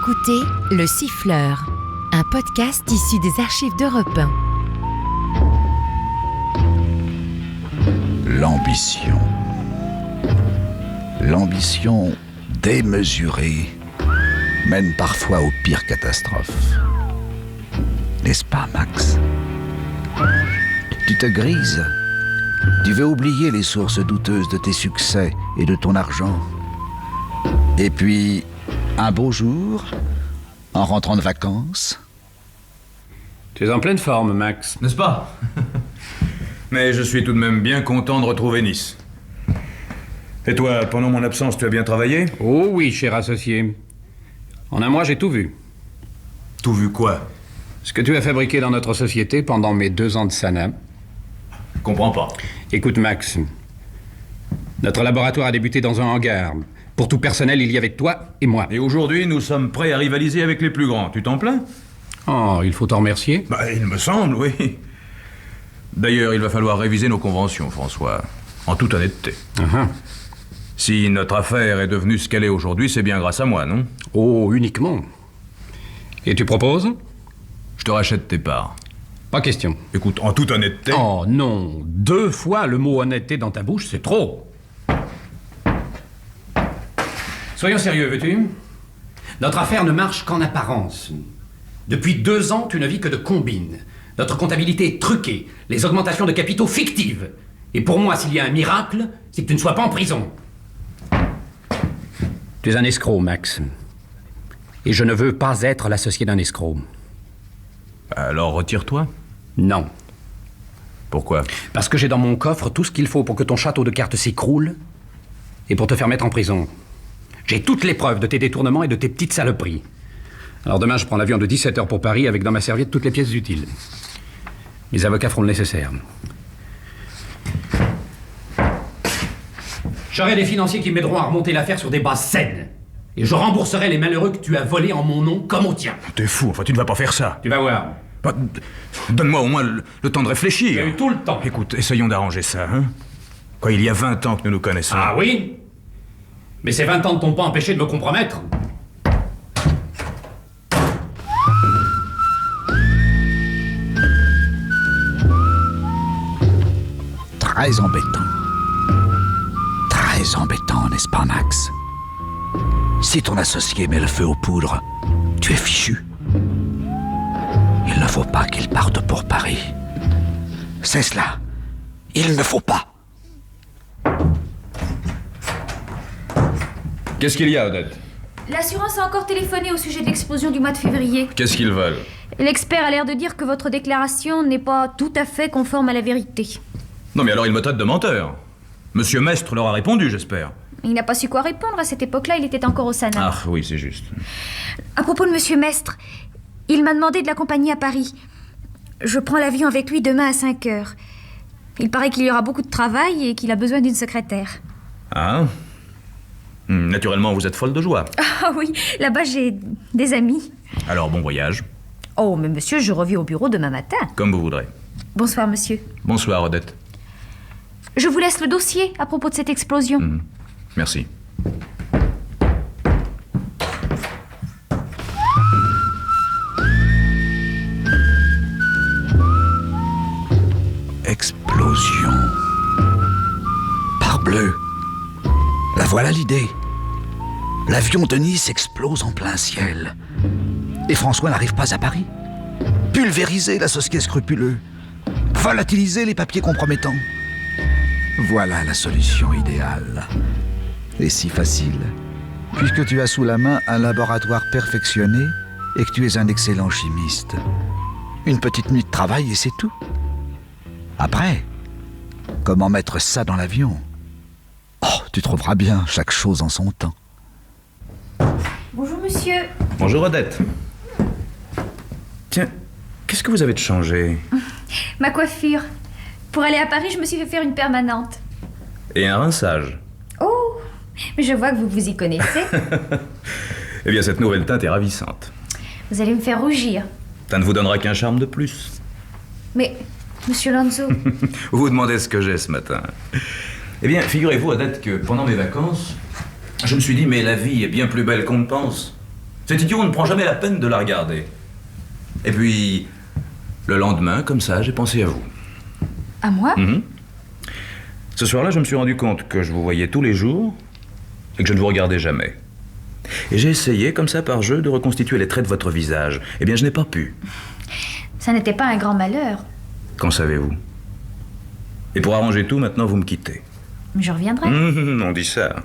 écoutez Le Siffleur, un podcast issu des archives d'Europe 1. L'ambition. L'ambition démesurée mène parfois aux pires catastrophes. N'est-ce pas, Max? Tu te grises. Tu veux oublier les sources douteuses de tes succès et de ton argent. Et puis, un beau jour, en rentrant de vacances... Tu es en pleine forme, Max. N'est-ce pas? Mais je suis tout de même bien content de retrouver Nice. Et toi, pendant mon absence, tu as bien travaillé? Oh oui, cher associé. En un mois, j'ai tout vu. Tout vu quoi? Ce que tu as fabriqué dans notre société pendant mes 2 ans de SANA. Comprends pas. Écoute, Max. Notre laboratoire a débuté dans un hangar. Pour tout personnel, il y avait toi et moi. Et aujourd'hui, nous sommes prêts à rivaliser avec les plus grands. Tu t'en plains? Oh, il faut t'en remercier. Il me semble, oui. D'ailleurs, il va falloir réviser nos conventions, François. En toute honnêteté. Uh-huh. Si notre affaire est devenue ce qu'elle est aujourd'hui, c'est bien grâce à moi, non? Oh, uniquement. Et tu proposes? Je te rachète tes parts. Pas question. Écoute, en toute honnêteté... Oh non, 2 fois le mot honnêteté dans ta bouche, c'est trop. Soyons sérieux, veux-tu? Notre affaire ne marche qu'en apparence. Depuis 2 ans, tu ne vis que de combines. Notre comptabilité est truquée, les augmentations de capitaux fictives. Et pour moi, s'il y a un miracle, c'est que tu ne sois pas en prison. Tu es un escroc, Max. Et je ne veux pas être l'associé d'un escroc. Alors retire-toi. Non. Pourquoi? Parce que j'ai dans mon coffre tout ce qu'il faut pour que ton château de cartes s'écroule et pour te faire mettre en prison. J'ai toutes les preuves de tes détournements et de tes petites saloperies. Alors demain, je prends l'avion de 17h pour Paris avec dans ma serviette toutes les pièces utiles. Mes avocats feront le nécessaire. J'aurai des financiers qui m'aideront à remonter l'affaire sur des bases saines. Et je rembourserai les malheureux que tu as volés en mon nom comme au tien. T'es fou, enfin tu ne vas pas faire ça. Tu vas voir. Donne-moi au moins le temps de réfléchir. J'ai eu tout le temps. Écoute, essayons d'arranger ça, hein. Quoi, il y a 20 ans que nous nous connaissons. Ah oui? Mais ces 20 ans ne t'ont pas empêché de me compromettre. Très embêtant. Très embêtant, n'est-ce pas, Max? Si ton associé met le feu aux poudres, tu es fichu. Il ne faut pas qu'il parte pour Paris. C'est cela. Il ne faut pas. Qu'est-ce qu'il y a, Odette? L'assurance a encore téléphoné au sujet de l'explosion du mois de février. Qu'est-ce qu'ils veulent? L'expert a l'air de dire que votre déclaration n'est pas tout à fait conforme à la vérité. Non mais alors il me traite de menteur. Monsieur Mestre leur a répondu, j'espère. Il n'a pas su quoi répondre. À cette époque-là, il était encore au SANA. Ah oui, c'est juste. À propos de Monsieur Mestre, il m'a demandé de l'accompagner à Paris. Je prends l'avion avec lui demain à 5h. Il paraît qu'il y aura beaucoup de travail et qu'il a besoin d'une secrétaire. Ah? Naturellement, vous êtes folle de joie. Ah oui, là-bas j'ai des amis. Alors, bon voyage. Oh, mais monsieur, je reviens au bureau demain matin. Comme vous voudrez. Bonsoir, monsieur. Bonsoir, Odette. Je vous laisse le dossier à propos de cette explosion. Merci. Explosion. Parbleu. La voilà l'idée. L'avion de Nice explose en plein ciel. Et François n'arrive pas à Paris. Pulvériser l'associé scrupuleux. Volatiliser les papiers compromettants. Voilà la solution idéale. Et si facile, puisque tu as sous la main un laboratoire perfectionné et que tu es un excellent chimiste. Une petite nuit de travail et c'est tout. Après, comment mettre ça dans l'avion? Oh, tu trouveras bien chaque chose en son temps. Bonjour, monsieur. Bonjour, Odette. Tiens, qu'est-ce que vous avez de changé? Ma coiffure. Pour aller à Paris, je me suis fait faire une permanente. Et un rinçage. Oh, mais je vois que vous vous y connaissez. Eh bien, cette nouvelle teinte est ravissante. Vous allez me faire rougir. Ça ne vous donnera qu'un charme de plus. Mais, monsieur Lanzo... Vous vous demandez ce que j'ai ce matin. Eh bien, figurez-vous, Odette, que pendant mes vacances, je me suis dit, mais la vie est bien plus belle qu'on ne pense. Cet idiot, on ne prend jamais la peine de la regarder. Et puis, le lendemain, comme ça, j'ai pensé à vous. À moi? Ce soir-là, je me suis rendu compte que je vous voyais tous les jours et que je ne vous regardais jamais. Et j'ai essayé, comme ça, par jeu, de reconstituer les traits de votre visage. Eh bien, je n'ai pas pu. Ça n'était pas un grand malheur. Qu'en savez-vous? Et pour arranger tout, maintenant, vous me quittez. Je reviendrai. On dit ça.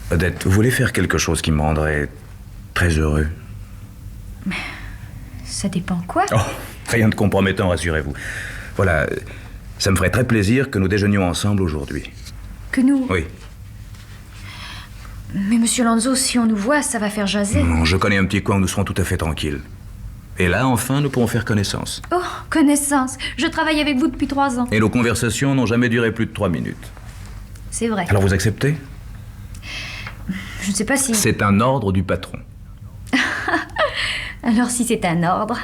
Odette, vous voulez faire quelque chose qui me rendrait très heureux? Ça dépend quoi? Oh, rien de compromettant, rassurez-vous. Voilà, ça me ferait très plaisir que nous déjeunions ensemble aujourd'hui. Que nous? Oui. Mais monsieur Lanzo, si on nous voit, ça va faire jaser. Non, je connais un petit coin où nous serons tout à fait tranquilles. Et là, enfin, nous pourrons faire connaissance. Oh, connaissance. Je travaille avec vous depuis 3 ans. Et nos conversations n'ont jamais duré plus de 3 minutes. C'est vrai. Alors vous acceptez? Je ne sais pas si... C'est un ordre du patron. Alors si c'est un ordre...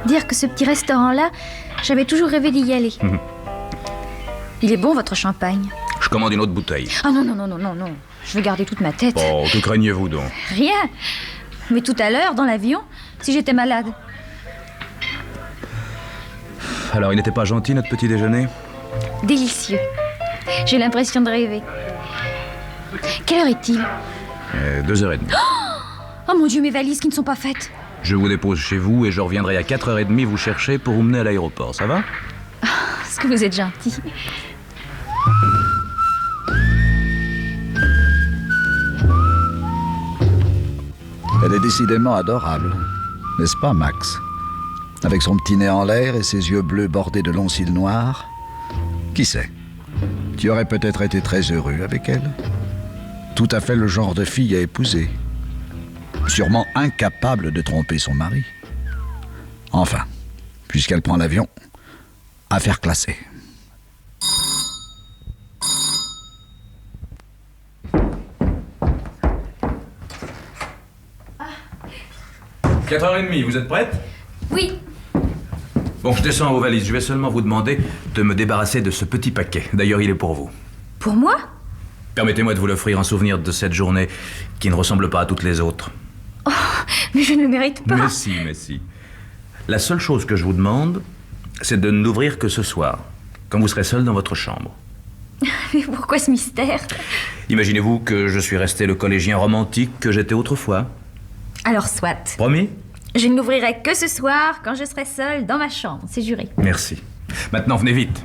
Dire que ce petit restaurant-là, j'avais toujours rêvé d'y aller. Il est bon, votre champagne? Je commande une autre bouteille. Ah non, non, non, non, non, non. Je veux garder toute ma tête. Oh, que craignez-vous donc? Rien. Mais tout à l'heure, dans l'avion, si j'étais malade. Alors, il n'était pas gentil, notre petit déjeuner? Délicieux. J'ai l'impression de rêver. Quelle heure est-il? 2h30. Oh mon Dieu, mes valises qui ne sont pas faites. Je vous dépose chez vous et je reviendrai à 4h30 vous chercher pour vous mener à l'aéroport, ça va? Est-ce que vous êtes gentil? Elle est décidément adorable, n'est-ce pas, Max? Avec son petit nez en l'air et ses yeux bleus bordés de longs cils noirs. Qui sait? Tu aurais peut-être été très heureux avec elle. Tout à fait le genre de fille à épouser. Sûrement incapable de tromper son mari. Enfin, puisqu'elle prend l'avion, affaire classée. Ah. 4h30, vous êtes prête? Oui. Bon, je descends vos valises. Je vais seulement vous demander de me débarrasser de ce petit paquet. D'ailleurs, il est pour vous. Pour moi? Permettez-moi de vous l'offrir en souvenir de cette journée qui ne ressemble pas à toutes les autres. Oh, mais je ne le mérite pas. Mais si. La seule chose que je vous demande, c'est de n'ouvrir que ce soir, quand vous serez seul dans votre chambre. Mais pourquoi ce mystère? Imaginez-vous que je suis resté le collégien romantique que j'étais autrefois. Alors soit. Promis? Je ne l'ouvrirai que ce soir, quand je serai seule dans ma chambre, c'est juré. Merci. Maintenant, venez vite.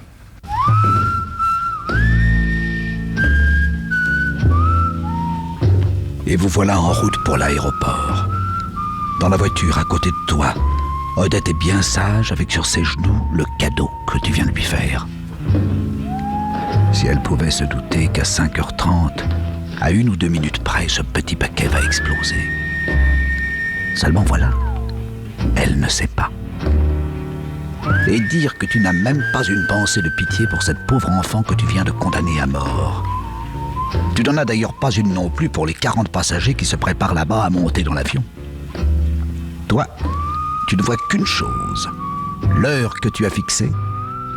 Et vous voilà en route pour l'aéroport. Dans la voiture, à côté de toi, Odette est bien sage avec sur ses genoux le cadeau que tu viens de lui faire. Si elle pouvait se douter qu'à 5h30, à 1 ou 2 minutes près, ce petit paquet va exploser. Seulement voilà, elle ne sait pas. Et dire que tu n'as même pas une pensée de pitié pour cette pauvre enfant que tu viens de condamner à mort. Tu n'en as d'ailleurs pas une non plus pour les 40 passagers qui se préparent là-bas à monter dans l'avion. Toi, tu ne vois qu'une chose, l'heure que tu as fixée,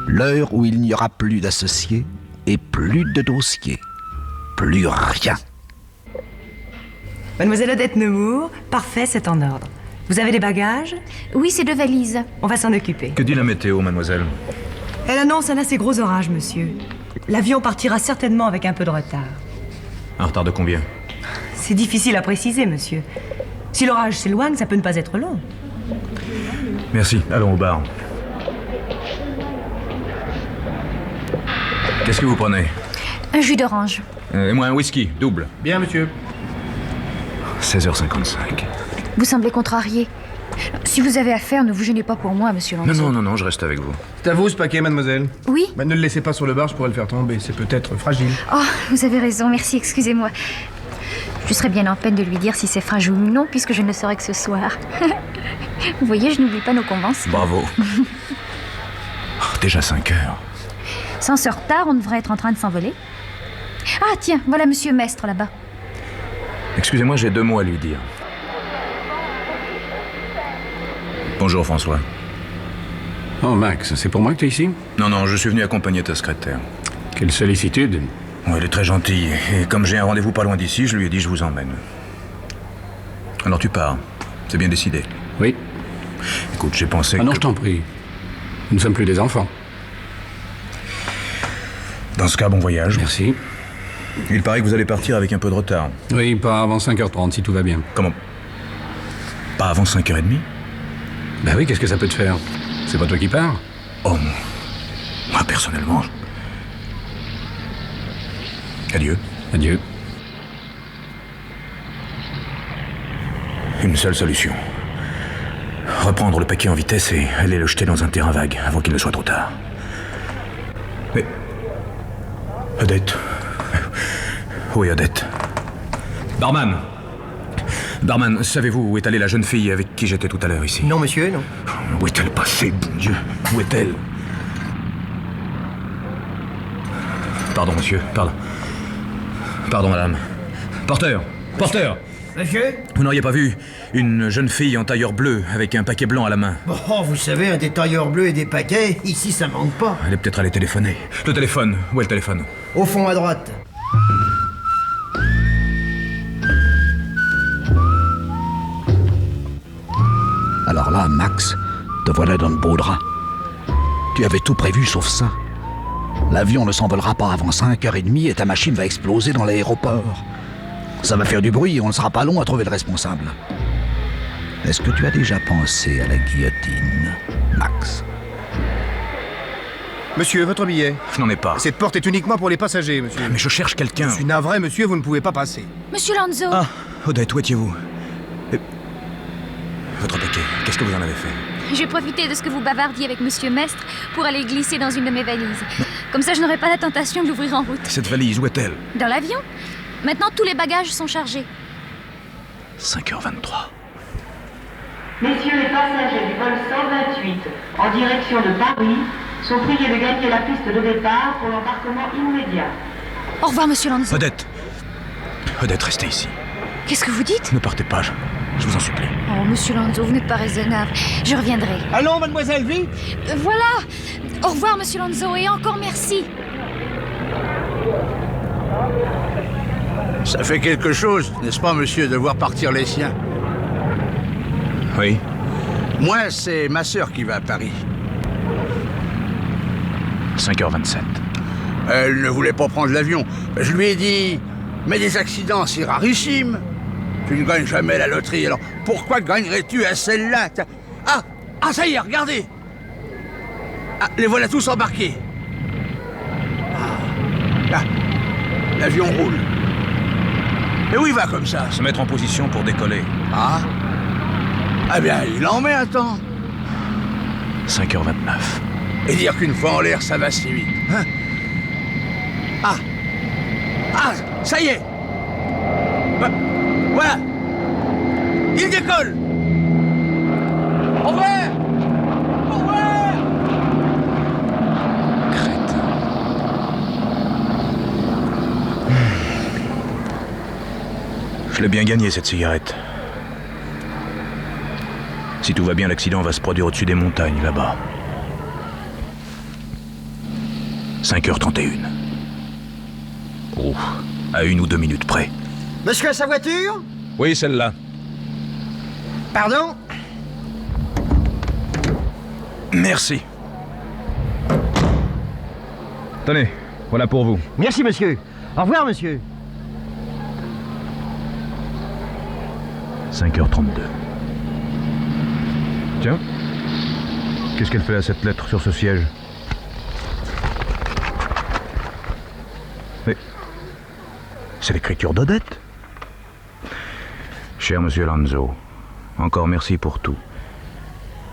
l'heure où il n'y aura plus d'associés et plus de dossiers, plus rien. Mademoiselle Odette Nemours, parfait, c'est en ordre. Vous avez des bagages? Oui, c'est 2 valises. On va s'en occuper. Que dit la météo, mademoiselle? Elle annonce un assez gros orage, monsieur. L'avion partira certainement avec un peu de retard. Un retard de combien? C'est difficile à préciser, monsieur. Si l'orage s'éloigne, ça peut ne pas être long. Merci, allons au bar. Qu'est-ce que vous prenez? Un jus d'orange. Et moi un whisky, double. Bien, monsieur. 16h55. Vous semblez contrarié. Si vous avez affaire, ne vous gênez pas pour moi, monsieur Lanzo. Non, je reste avec vous. C'est à vous ce paquet, mademoiselle. Oui? Ne le laissez pas sur le bar, je pourrais le faire tomber. C'est peut-être fragile. Oh, vous avez raison, merci, excusez-moi. Je serais bien en peine de lui dire si c'est fragile ou non, puisque je ne le saurais que ce soir. Vous voyez, je n'oublie pas nos conventions. Bravo. Déjà 5 heures. Sans ce retard, on devrait être en train de s'envoler. Ah, tiens, voilà monsieur Mestre, là-bas. Excusez-moi, j'ai 2 mots à lui dire. Bonjour François. Oh, Max, c'est pour moi que tu es ici? Non, non, je suis venu accompagner ta secrétaire. Quelle sollicitude. Oh, elle est très gentille. Et comme j'ai un rendez-vous pas loin d'ici, je lui ai dit je vous emmène. Alors tu pars. C'est bien décidé. Oui. Écoute, j'ai pensé Ah non, que... je t'en prie. Nous ne sommes plus des enfants. Dans ce cas, bon voyage. Merci. Il paraît que vous allez partir avec un peu de retard. Oui, pas avant 5h30, si tout va bien. Comment? Pas avant 5h30? Bah oui, qu'est-ce que ça peut te faire? C'est pas toi qui pars? Oh, moi, personnellement... Adieu. Adieu. Une seule solution. Reprendre le paquet en vitesse et aller le jeter dans un terrain vague avant qu'il ne soit trop tard. Mais... Odette... Oui, Odette. Barman! Barman, savez-vous où est allée la jeune fille avec qui j'étais tout à l'heure ici? Non, monsieur, non. Où est-elle passée, bon Dieu? Où est-elle? Pardon, monsieur, pardon. Pardon, madame. Porteur! Porteur! Monsieur? Vous n'auriez pas vu une jeune fille en tailleur bleu avec un paquet blanc à la main? Oh, vous savez, un détailleur bleu et des paquets, ici ça manque pas. Elle est peut-être allée téléphoner. Le téléphone, où est le téléphone? Au fond à droite. Alors là, Max, te voilà dans de beaux draps. Tu avais tout prévu sauf ça. L'avion ne s'envolera pas avant 5h30 et ta machine va exploser dans l'aéroport. Ça va faire du bruit et on ne sera pas long à trouver le responsable. Est-ce que tu as déjà pensé à la guillotine, Max? Monsieur, votre billet. Je n'en ai pas. Cette porte est uniquement pour les passagers, monsieur. Mais je cherche quelqu'un. Je suis navré, monsieur, vous ne pouvez pas passer. Monsieur Lanzo. Ah, Odette, où étiez-vous? Votre paquet, qu'est-ce que vous en avez fait? J'ai profité de ce que vous bavardiez avec Monsieur Mestre pour aller glisser dans une de mes valises. Comme ça, je n'aurai pas la tentation de l'ouvrir en route. Cette valise, où est-elle? Dans l'avion? Maintenant, tous les bagages sont chargés. 5h23. Messieurs les passagers du vol 128 en direction de Paris sont priés de gagner la piste de départ pour l'embarquement immédiat. Au revoir, Monsieur Lanzo. Odette! Odette, restez ici. Qu'est-ce que vous dites? Ne partez pas, je vous en supplie. Oh, Monsieur Lanzo, vous n'êtes pas raisonnable. Je reviendrai. Allons, mademoiselle, vite! Voilà! Au revoir, Monsieur Lanzo, et encore merci. Ça fait quelque chose, n'est-ce pas, monsieur, de voir partir les siens? Oui. Moi, c'est ma sœur qui va à Paris. 5h27. Elle ne voulait pas prendre l'avion. Je lui ai dit, mais des accidents, c'est rarissime. Tu ne gagnes jamais la loterie, alors pourquoi gagnerais-tu à celle-là? Ah, ça y est, regardez! Ah, les voilà tous embarqués. Là, l'avion roule. Et où il va comme ça? Se mettre en position pour décoller. Ah? Ah bien, il en met un temps. 5h29. Et dire qu'une fois en l'air, ça va si vite. Hein? Ah, ça y est. Voilà. Il décolle. Au revoir. Au revoir. Crétin. Je l'ai bien gagné, cette cigarette. Si tout va bien, l'accident va se produire au-dessus des montagnes, là-bas. 5h31. Oh, à 1 ou 2 minutes près. Monsieur a sa voiture? Oui, celle-là. Pardon? Merci. Tenez, voilà pour vous. Merci, monsieur. Au revoir, monsieur. 5h32. Tiens, qu'est-ce qu'elle fait à cette lettre sur ce siège? Mais c'est l'écriture d'Odette. Cher monsieur Lanzo, encore merci pour tout.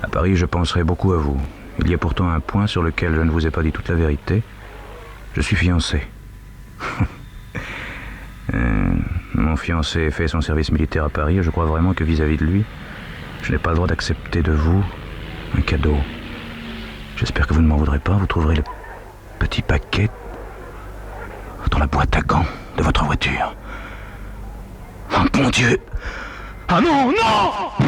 À Paris, je penserai beaucoup à vous. Il y a pourtant un point sur lequel je ne vous ai pas dit toute la vérité. Je suis fiancé. Mon fiancé fait son service militaire à Paris et je crois vraiment que vis-à-vis de lui, je n'ai pas le droit d'accepter de vous un cadeau. J'espère que vous ne m'en voudrez pas. Vous trouverez le petit paquet dans la boîte à gants de votre voiture. Oh mon Dieu! Ah non, non!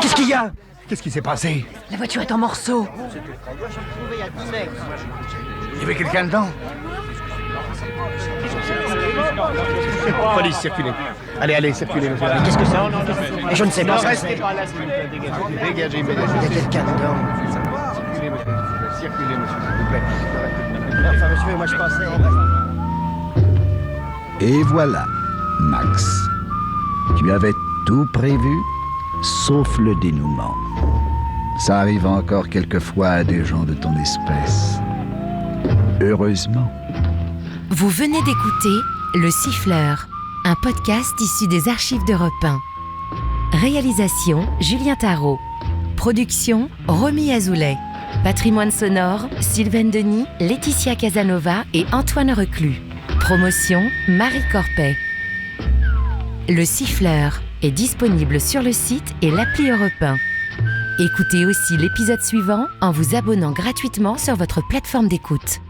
Qu'est-ce qu'il y a? Qu'est-ce qui s'est passé? La voiture est en morceaux. Il y avait quelqu'un dedans? Police, circulez. Allez, circulez, monsieur. Mais qu'est-ce que c'est? Je ne sais pas ce que c'est. Restez pas là, s'il vous plaît. Dégagez, Il y a quelqu'un dedans. Circulez, monsieur, s'il vous plaît. Enfin, monsieur, moi je pensais... Et voilà, Max. Tu avais tout prévu, sauf le dénouement. Ça arrive encore quelquefois à des gens de ton espèce. Heureusement. Vous venez d'écouter Le Siffleur, un podcast issu des archives d'Europe 1. Réalisation Julien Tarot. Production Romy Azoulay. Patrimoine sonore Sylvaine Denis, Laetitia Casanova et Antoine Reclus. Promotion Marie Corpet. Le Siffleur est disponible sur le site et l'appli Europe 1. Écoutez aussi l'épisode suivant en vous abonnant gratuitement sur votre plateforme d'écoute.